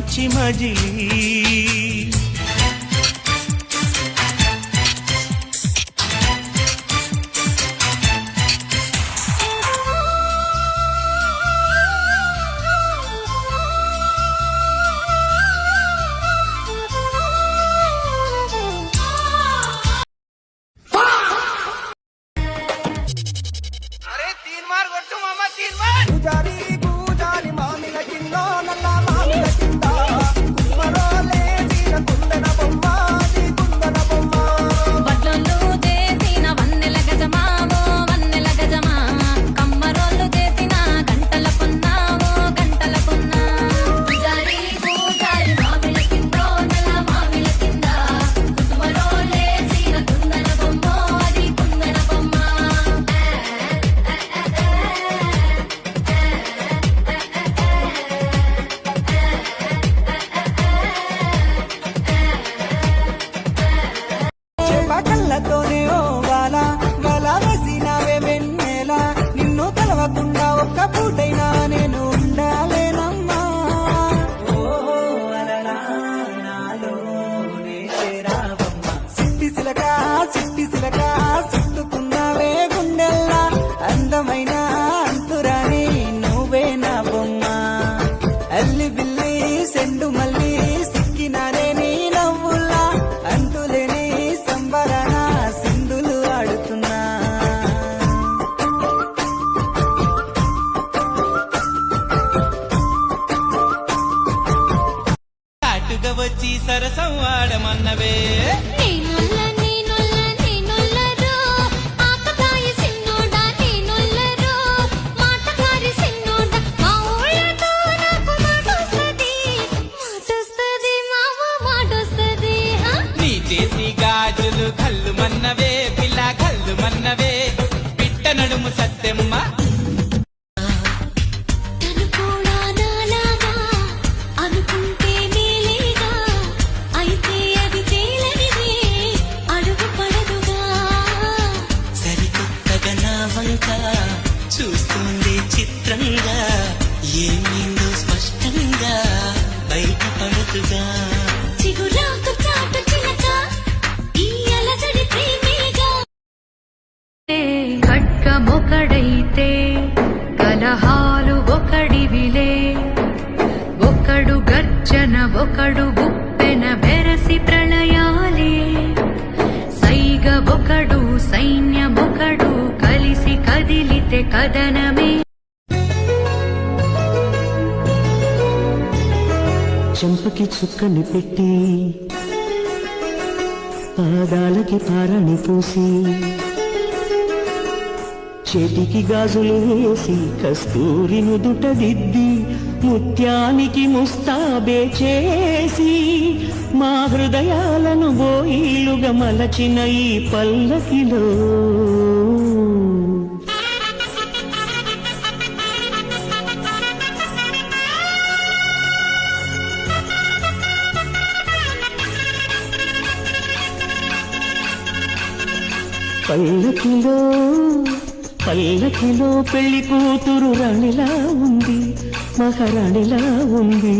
మంచి మజిలీ వచ్చి సరసం వాడమన్నవే నీ చేతి గాజులు కళ్ళు మన్నవే పిల్ల కళ్ళు మన్నవే పిట్ట నడుము సత్తెమ్మ చూస్తుంది చిత్రంగా ఏమైందో స్పష్టంగా బయటపడుతుగా చిగురాకు చాటు చిలక ఈ అలజడి ప్రేమేగా ఖడ్గమొకడైతే కలహాలు ఒకడివిలే ఒకడు గర్జన ఒకడు గుప్పెన బెరసి ప్రళయాలే సైగ ఒకడు సైన్యమొకడు కలిసి కదిలితే కదనమే చెంపకి చుక్కని పెట్టి పాదాలకి పారని పూసి చేతికి గాజులు వేసి కస్తూరి నుదుట దిద్ది ముత్యానికి ముస్తాబే చేసి మా హృదయాలను బోయిలుగా మలచిన ఈ పల్లకిలో పల్లకిలో పల్లకిలో పెళ్లి కూతురు రాణిలా ఉంది మహారాణిలా ఉంది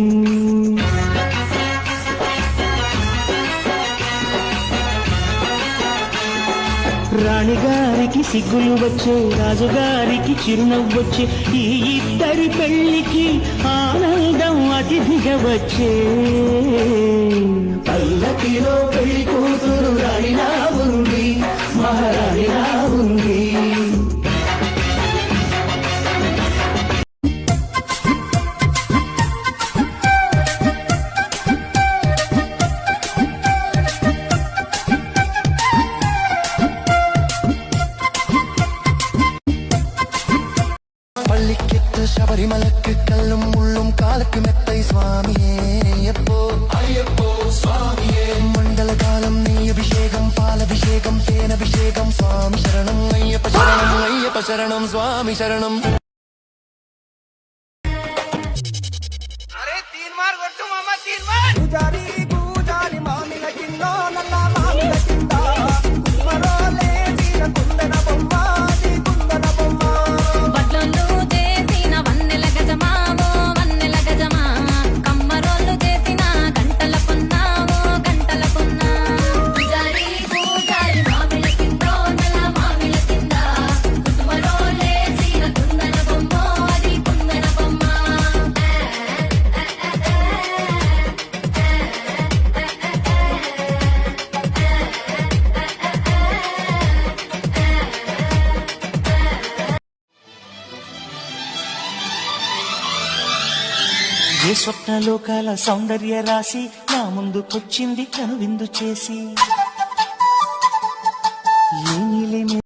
రాణిగారికి సిగ్గులు వచ్చే రాజుగారికి చిరునవ్వొచ్చే ఈ ఇద్దరి పెళ్లికి ఆనందం అతిథిగా వచ్చే పల్లకిలో పెళ్లి కూతురు రాణిలా ఉంది మహారాణిలా ఉంది பள்ளிக்கெட்டு சபரிமலைக்கு கல்லும் முள்ளும் காலுக்கு மெத்தை சுவாமியே ஐயப்போ ஐயப்போ சுவாமியே மண்டல காலம் நீ அபிஷேகம் பாலபிஷேகம் தேனபிஷேகம் சுவாமி சரணம் ஐயப்ப சரணம் சுவாமி சரணம் अरे 3 बार కొట్టు మామ 3 बार పూజారి పూజారి మామిల కిందో నల్ల మామిల కింద కుస్మరోలే తీర కుందన బొమ్మ ది కుందన బొమ్మ వడ్లొల్లు చేసిన వన్నెల గజమావో వన్నెల గజమా కమ్మరోళ్ళు ఏ స్వప్నలోకాల సౌందర్య రాశి నా ముందుకొచ్చింది కనువిందు చేసి